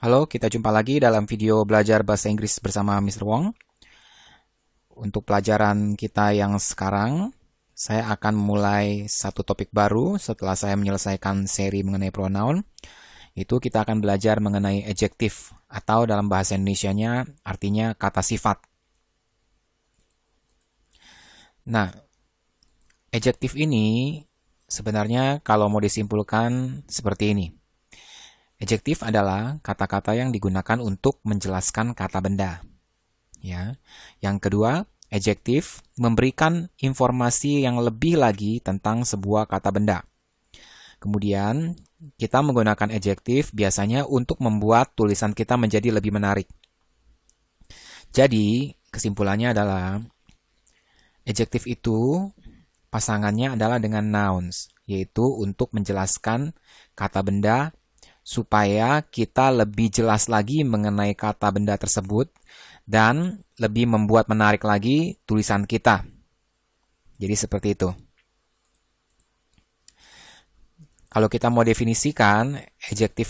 Halo, kita jumpa lagi dalam video belajar bahasa Inggris bersama Mr. Wong. Untuk pelajaran kita yang sekarang, saya akan mulai satu topik baru setelah saya menyelesaikan seri mengenai pronoun. Itu kita akan belajar mengenai adjektif atau dalam bahasa Indonesianya artinya kata sifat. Nah, adjektif ini sebenarnya kalau mau disimpulkan seperti ini. Adjektif adalah kata-kata yang digunakan untuk menjelaskan kata benda. Ya. Yang kedua, adjektif memberikan informasi yang lebih lagi tentang sebuah kata benda. Kemudian, kita menggunakan adjektif biasanya untuk membuat tulisan kita menjadi lebih menarik. Jadi, kesimpulannya adalah adjektif itu pasangannya adalah dengan nouns, yaitu untuk menjelaskan kata benda supaya kita lebih jelas lagi mengenai kata benda tersebut dan lebih membuat menarik lagi tulisan kita. Jadi seperti itu. Kalau kita mau definisikan, adjektif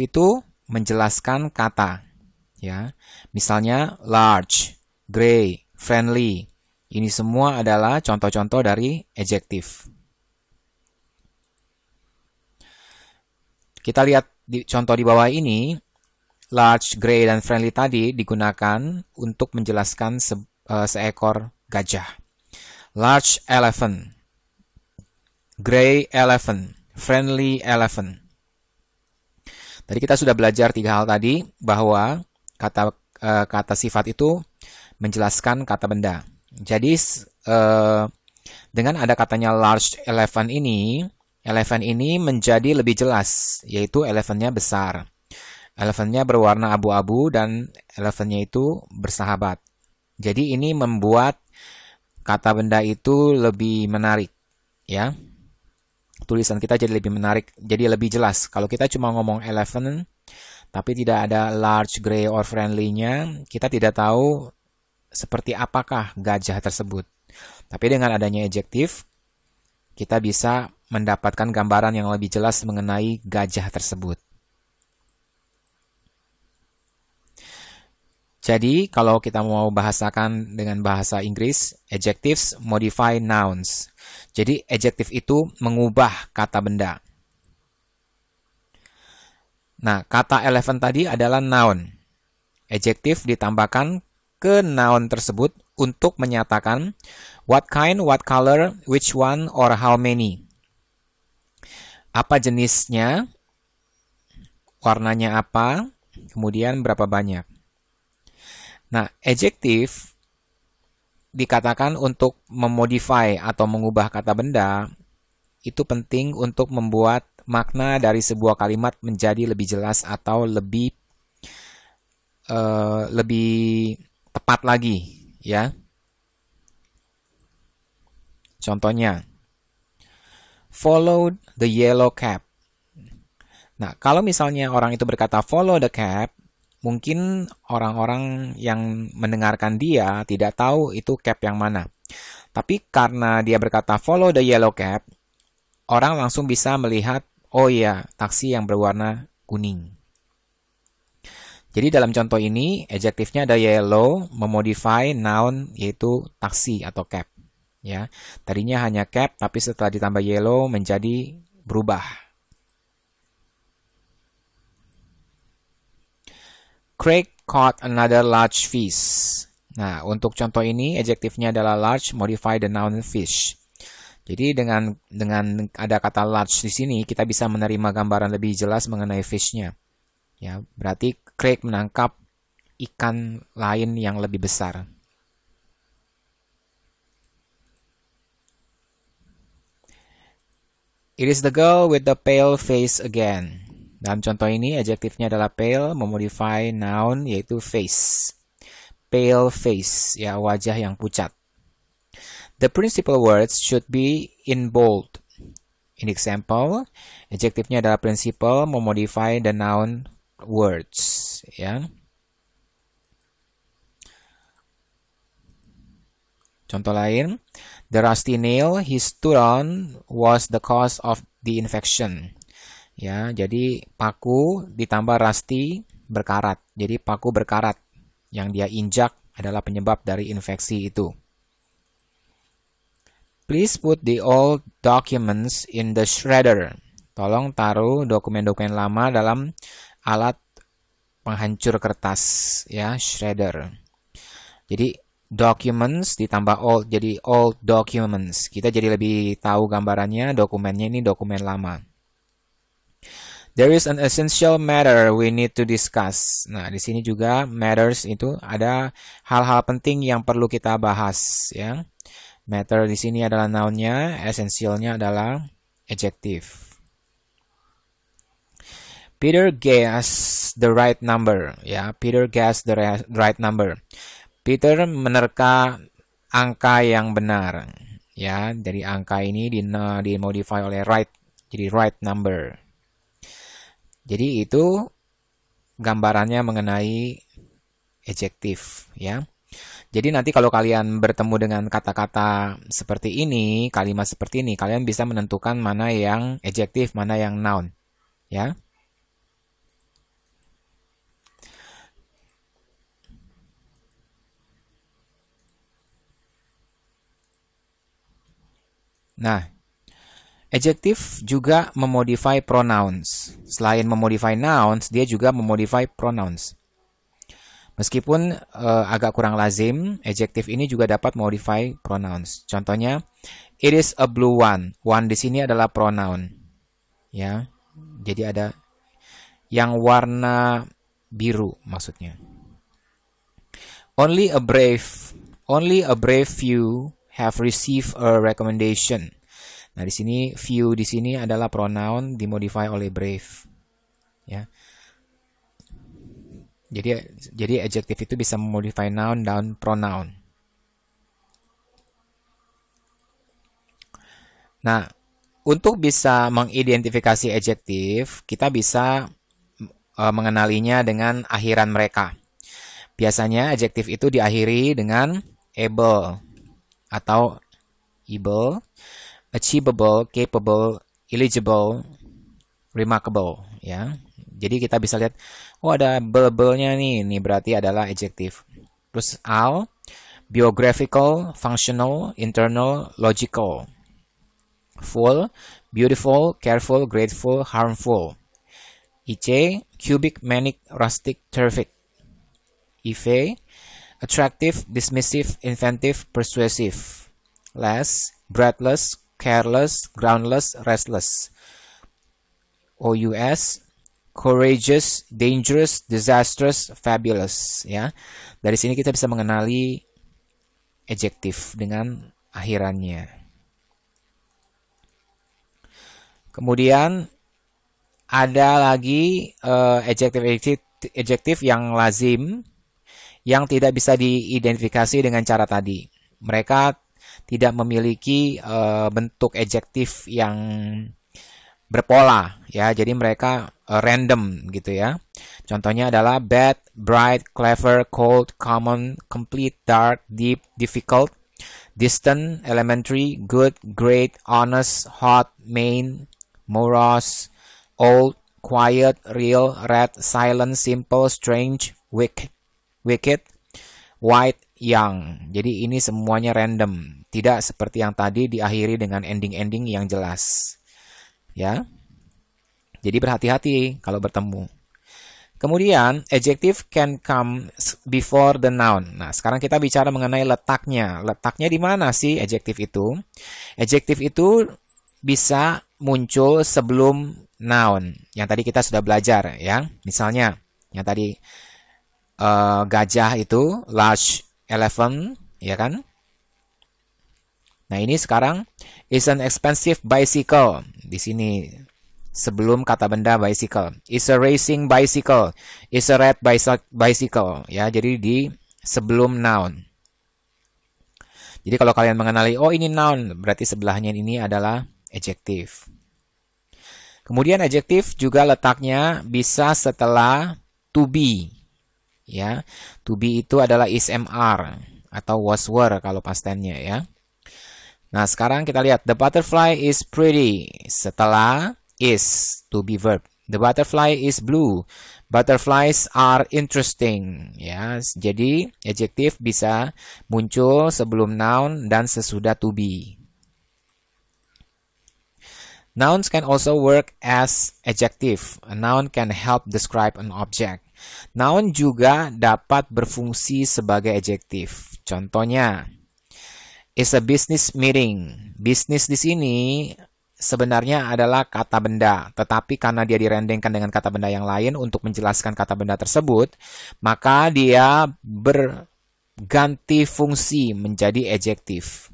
itu menjelaskan kata. Ya, misalnya large, gray, friendly. Ini semua adalah contoh-contoh dari adjektif. Kita lihat di contoh di bawah ini, large, gray, dan friendly tadi digunakan untuk menjelaskan seekor gajah. Large elephant, gray elephant, friendly elephant. Tadi kita sudah belajar 3 hal tadi, bahwa kata sifat itu menjelaskan kata benda. Jadi dengan ada katanya large elephant ini menjadi lebih jelas, yaitu elephantnya besar. Elephantnya berwarna abu-abu dan elephantnya itu bersahabat. Jadi ini membuat kata benda itu lebih menarik, ya. Tulisan kita jadi lebih menarik, jadi lebih jelas. Kalau kita cuma ngomong elephant, tapi tidak ada large, gray, or friendly-nya, kita tidak tahu seperti apakah gajah tersebut. Tapi dengan adanya adjektif, kita bisa mendapatkan gambaran yang lebih jelas mengenai gajah tersebut. Jadi, kalau kita mau bahasakan dengan bahasa Inggris, adjectives modify nouns. Jadi, adjektif itu mengubah kata benda. Nah, kata elephant tadi adalah noun. Adjektif ditambahkan ke noun tersebut untuk menyatakan what kind, what color, which one, or how many. Apa jenisnya, warnanya apa, kemudian berapa banyak. Nah, adjektif dikatakan untuk memodify atau mengubah kata benda, itu penting untuk membuat makna dari sebuah kalimat menjadi lebih jelas atau lebih tepat lagi, ya. Contohnya, follow the yellow cab. Nah, kalau misalnya orang itu berkata follow the cab, mungkin orang-orang yang mendengarkan dia tidak tahu itu cab yang mana. Tapi karena dia berkata follow the yellow cab, orang langsung bisa melihat, oh iya, taksi yang berwarna kuning. Jadi dalam contoh ini, adjektifnya ada yellow, memodify noun yaitu taksi atau cab. Ya, tadinya hanya cab, tapi setelah ditambah yellow menjadi berubah. Craig caught another large fish. Nah, untuk contoh ini, adjektifnya adalah large, modify the noun fish. Jadi dengan ada kata large di sini, kita bisa menerima gambaran lebih jelas mengenai fish-nya. Ya, berarti Craig menangkap ikan lain yang lebih besar. It is the girl with the pale face again. Dalam contoh ini, adjektifnya adalah pale, memodify noun, yaitu face. Pale face, ya, wajah yang pucat. The principal words should be in bold. In example, adjektifnya adalah principal, memodify the noun words, ya. Contoh lain, the rusty nail he stood on was the cause of the infection. Ya, jadi paku ditambah rusty berkarat. Jadi paku berkarat yang dia injak adalah penyebab dari infeksi itu. Please put the old documents in the shredder. Tolong taruh dokumen-dokumen lama dalam alat penghancur kertas, ya, shredder. Jadi documents ditambah old jadi old documents. Kita jadi lebih tahu gambarannya, dokumennya ini dokumen lama. There is an essential matter we need to discuss. Nah, di sini juga matters itu ada hal-hal penting yang perlu kita bahas, ya. Matter di sini adalah noun-nya, essential-nya adalah adjective. Peter guessed the right number, ya. Peter guessed the right number. Peter menerka angka yang benar, ya. Dari angka ini dimodify oleh right, jadi right number. Jadi itu gambarannya mengenai adjektif, ya. Jadi nanti kalau kalian bertemu dengan kata-kata seperti ini, kalimat seperti ini, kalian bisa menentukan mana yang adjektif, mana yang noun, ya. Nah, adjektif juga memodify pronouns. Selain memodify nouns, dia juga memodify pronouns. Meskipun agak kurang lazim, adjektif ini juga dapat modify pronouns. Contohnya, it is a blue one. One di sini adalah pronoun. Ya, jadi ada yang warna biru maksudnya. Only a brave few have received a recommendation. Nah, di sini few di sini adalah pronoun dimodify oleh brave. Ya. Jadi adjective itu bisa memodify noun dan pronoun. Nah, untuk bisa mengidentifikasi adjective, kita bisa mengenalinya dengan akhiran mereka. Biasanya adjective itu diakhiri dengan able atau able, achievable, capable, eligible, remarkable, ya. Jadi kita bisa lihat, oh ada bel-belnya nih, ini berarti adalah adjective. Terus al, biographical, functional, internal, logical. Full, beautiful, careful, grateful, harmful. Ic, cubic, manic, rustic, terrific. Ive, attractive, dismissive, inventive, persuasive. Less, breathless, careless, groundless, restless. Ous, courageous, dangerous, disastrous, fabulous, ya. Dari sini kita bisa mengenali adjektif dengan akhirannya. Kemudian ada lagi adjektif yang lazim yang tidak bisa diidentifikasi dengan cara tadi. Mereka tidak memiliki bentuk adjektif yang berpola, ya. Jadi mereka random gitu, ya. Contohnya adalah bad, bright, clever, cold, common, complete, dark, deep, difficult, distant, elementary, good, great, honest, hot, main, morose, old, quiet, real, red, silent, simple, strange, wicked, white, young. Jadi ini semuanya random, tidak seperti yang tadi diakhiri dengan ending-ending yang jelas. Ya, jadi berhati-hati kalau bertemu. Kemudian, adjective can come before the noun. Nah, sekarang kita bicara mengenai letaknya. Letaknya di mana sih adjective itu? Adjective itu bisa muncul sebelum noun. Yang tadi kita sudah belajar, ya. Misalnya, yang tadi gajah itu large elephant, ya kan? Nah, ini sekarang is an expensive bicycle. Di sini sebelum kata benda bicycle. Is a racing bicycle. Is a red bicycle. Ya, jadi di sebelum noun. Jadi kalau kalian mengenali, oh ini noun, berarti sebelahnya ini adalah adjective. Kemudian adjective juga letaknya bisa setelah to be. Ya, to be itu adalah is-mr atau was-were kalau past tense-nya, ya. Nah, sekarang kita lihat the butterfly is pretty setelah is, to be verb. The butterfly is blue. Butterflies are interesting. Ya, jadi adjective bisa muncul sebelum noun dan sesudah to be. Nouns can also work as adjective. A noun can help describe an object. Noun juga dapat berfungsi sebagai adjektif. Contohnya, is a business meeting. Business di sini sebenarnya adalah kata benda, tetapi karena dia direndengkan dengan kata benda yang lain untuk menjelaskan kata benda tersebut, maka dia berganti fungsi menjadi adjektif.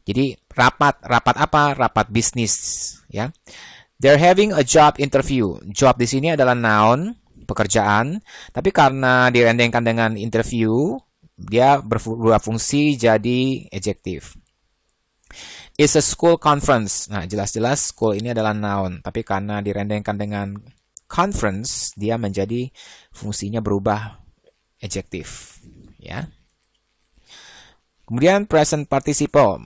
Jadi rapat apa? Rapat bisnis, ya. They're having a job interview. Job di sini adalah noun, pekerjaan, tapi karena direndengkan dengan interview, dia berubah fungsi jadi adjektif. Is a school conference. Nah, jelas-jelas school ini adalah noun, tapi karena direndengkan dengan conference, dia menjadi fungsinya berubah adjektif, ya. Kemudian present participle.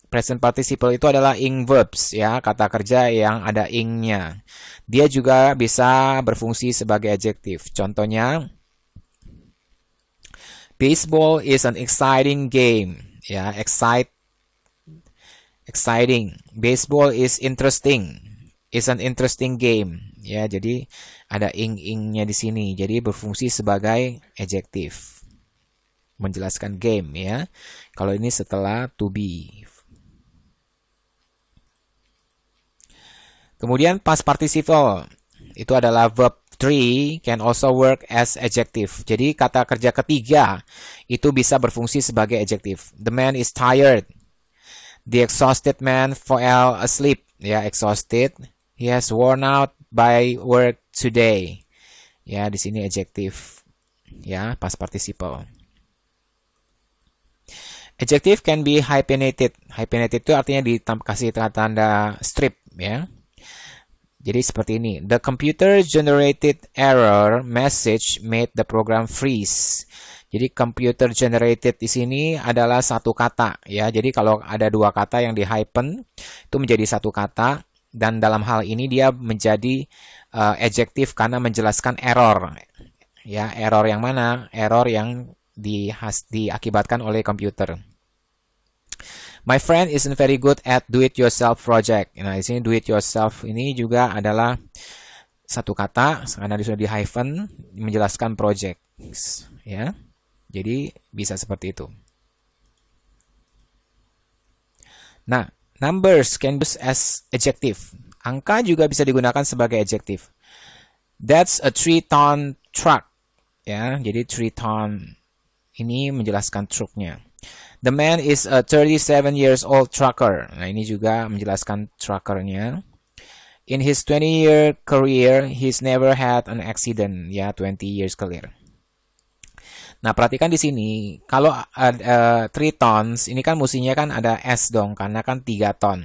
Present participle itu adalah ing verbs, ya, kata kerja yang ada ing-nya. Dia juga bisa berfungsi sebagai adjektif. Contohnya, baseball is an exciting game, ya, exciting. Baseball is interesting. Is an interesting game. Ya, jadi ada ing-ingnya di sini. Jadi berfungsi sebagai adjektif. Menjelaskan game, ya. Kalau ini setelah to be. Kemudian past participle. Itu adalah verb 3 can also work as adjective. Jadi kata kerja ketiga itu bisa berfungsi sebagai adjektif. The man is tired. The exhausted man fell asleep. Ya, exhausted. He has worn out by work today. Ya, di sini adjektif. Ya, past participle. Adjective can be hyphenated. Hyphenated itu artinya dikasih tanda strip, ya. Jadi seperti ini. The computer generated error message made the program freeze. Jadi computer generated di sini adalah satu kata, ya. Jadi kalau ada dua kata yang di hyphen itu menjadi satu kata, dan dalam hal ini dia menjadi adjektif karena menjelaskan error. Ya, error yang mana? Error yang diakibatkan oleh komputer. My friend isn't very good at do-it-yourself project. Nah, di sini do-it-yourself ini juga adalah satu kata karena sudah di hyphen menjelaskan project, ya. Jadi bisa seperti itu. Nah, numbers can be used as adjective. Angka juga bisa digunakan sebagai adjektif. That's a 3-ton truck. Ya, jadi 3-ton ini menjelaskan truknya. The man is a 37 years old trucker. Nah, ini juga menjelaskan truckernya. In his 20-year career, he's never had an accident. Ya, 20 years career. Nah, perhatikan di sini, kalau ada 3 tons, ini kan mestinya kan ada S dong, karena kan 3 ton.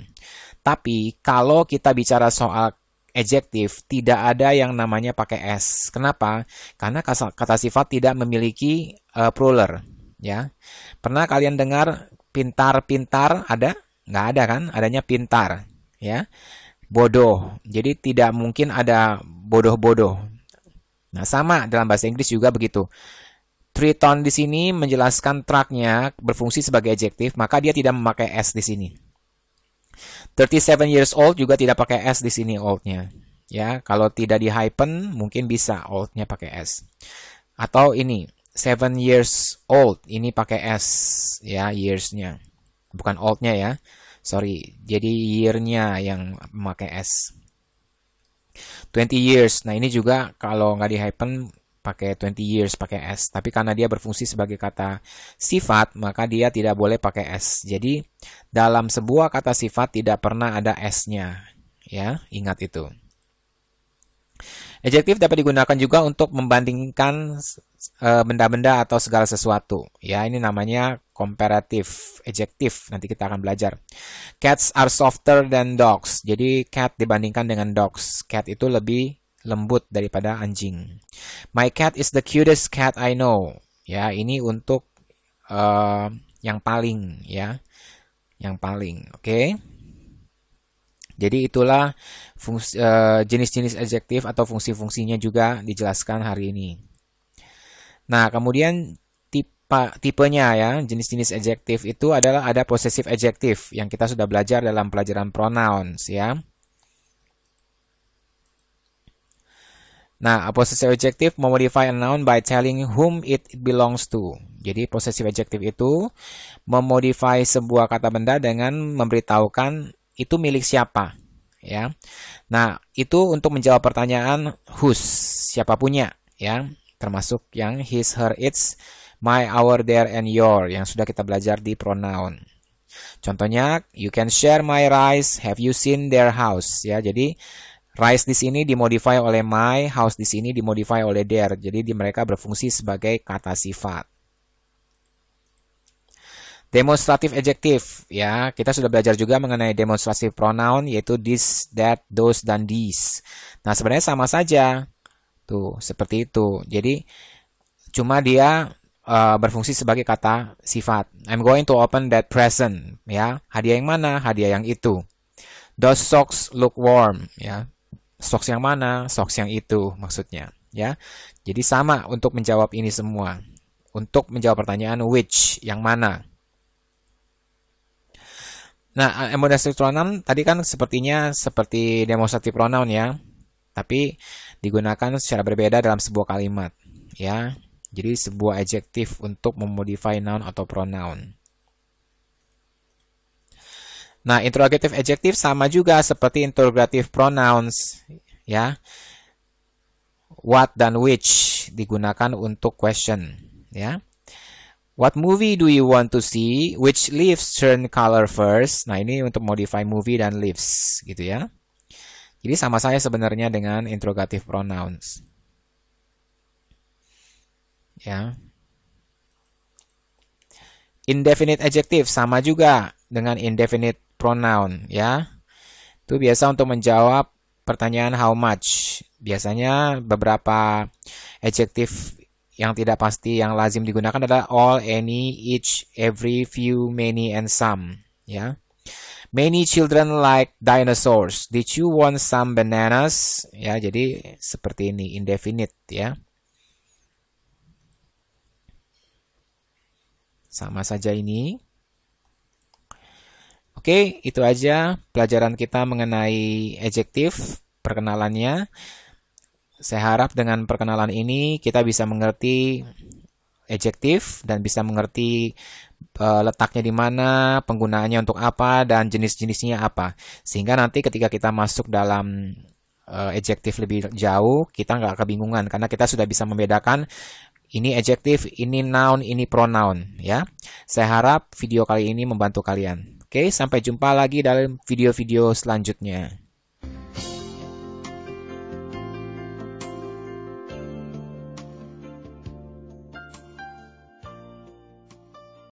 Tapi, kalau kita bicara soal adjektif, tidak ada yang namanya pakai S. Kenapa? Karena kata sifat tidak memiliki plural. Ya, pernah kalian dengar pintar-pintar ada? Nggak ada kan? Adanya pintar. Ya, bodoh. Jadi tidak mungkin ada bodoh-bodoh. Nah, sama dalam bahasa Inggris juga begitu. 3-ton di sini menjelaskan truknya berfungsi sebagai adjektif, maka dia tidak memakai S di sini. 37 years old juga tidak pakai S di sini old-nya. Ya, kalau tidak di hyphen mungkin bisa old-nya pakai S. Atau ini 7 years old, ini pakai S, ya, years-nya. Bukan old-nya ya, sorry. Jadi year-nya yang memakai S. 20 years, nah ini juga kalau nggak di hyphen pakai 20 years pakai S. Tapi karena dia berfungsi sebagai kata sifat, maka dia tidak boleh pakai S. Jadi dalam sebuah kata sifat tidak pernah ada S-nya. Ya, ingat itu. Adjektif dapat digunakan juga untuk membandingkan benda-benda atau segala sesuatu. Ya, ini namanya comparative adjective. Nanti kita akan belajar. Cats are softer than dogs. Jadi cat dibandingkan dengan dogs. Cat itu lebih lembut daripada anjing. My cat is the cutest cat I know. Ya, ini untuk yang paling, ya. Yang paling, oke. Jadi itulah jenis-jenis adjektif atau fungsi-fungsinya juga dijelaskan hari ini. Nah, kemudian tipenya ya, jenis-jenis adjektif itu adalah ada possessive adjective yang kita sudah belajar dalam pelajaran pronouns ya. Nah, a possessive adjective memodify a noun by telling whom it belongs to. Jadi possessive adjective itu memodify sebuah kata benda dengan memberitahukan itu milik siapa, ya. Nah, itu untuk menjawab pertanyaan whose, siapa punya, ya. Termasuk yang his, her, its, my, our, their, and your yang sudah kita belajar di pronoun. Contohnya, you can share my rice, have you seen their house, ya. Jadi rice di sini dimodify oleh my, house di sini dimodify oleh their. Jadi mereka berfungsi sebagai kata sifat. Demonstrative adjective, ya, kita sudah belajar juga mengenai demonstrative pronoun, yaitu this, that, those, dan these. Nah, sebenarnya sama saja, tuh, seperti itu. Jadi, cuma dia berfungsi sebagai kata sifat. I'm going to open that present, ya. Hadiah yang mana? Hadiah yang itu. Those socks look warm, ya. Socks yang mana? Socks yang itu, maksudnya, ya. Jadi sama untuk menjawab ini semua. Untuk menjawab pertanyaan which, yang mana. Nah, demonstrative pronoun tadi kan sepertinya seperti demonstrative pronoun ya, tapi digunakan secara berbeda dalam sebuah kalimat, ya. Jadi sebuah adjektif untuk memodify noun atau pronoun. Nah, interrogative adjective sama juga seperti interrogative pronouns, ya. What dan which digunakan untuk question, ya. What movie do you want to see? Which leaves turn color first? Nah, ini untuk modify movie dan leaves, gitu ya. Jadi sama saya sebenarnya dengan interrogative pronouns. Ya. Indefinite adjective sama juga dengan indefinite pronoun, ya. Itu biasa untuk menjawab pertanyaan how much. Biasanya beberapa adjektif yang tidak pasti yang lazim digunakan adalah all, any, each, every, few, many, and some, ya. Many children like dinosaurs. Did you want some bananas? Ya, jadi seperti ini, indefinite, ya. Sama saja ini. Oke, itu aja pelajaran kita mengenai adjektif, perkenalannya. Saya harap dengan perkenalan ini kita bisa mengerti adjektif dan bisa mengerti letaknya di mana, penggunaannya untuk apa, dan jenis-jenisnya apa. Sehingga nanti ketika kita masuk dalam adjektif lebih jauh, kita nggak kebingungan karena kita sudah bisa membedakan ini adjektif, ini noun, ini pronoun. Ya, saya harap video kali ini membantu kalian. Oke, sampai jumpa lagi dalam video-video selanjutnya.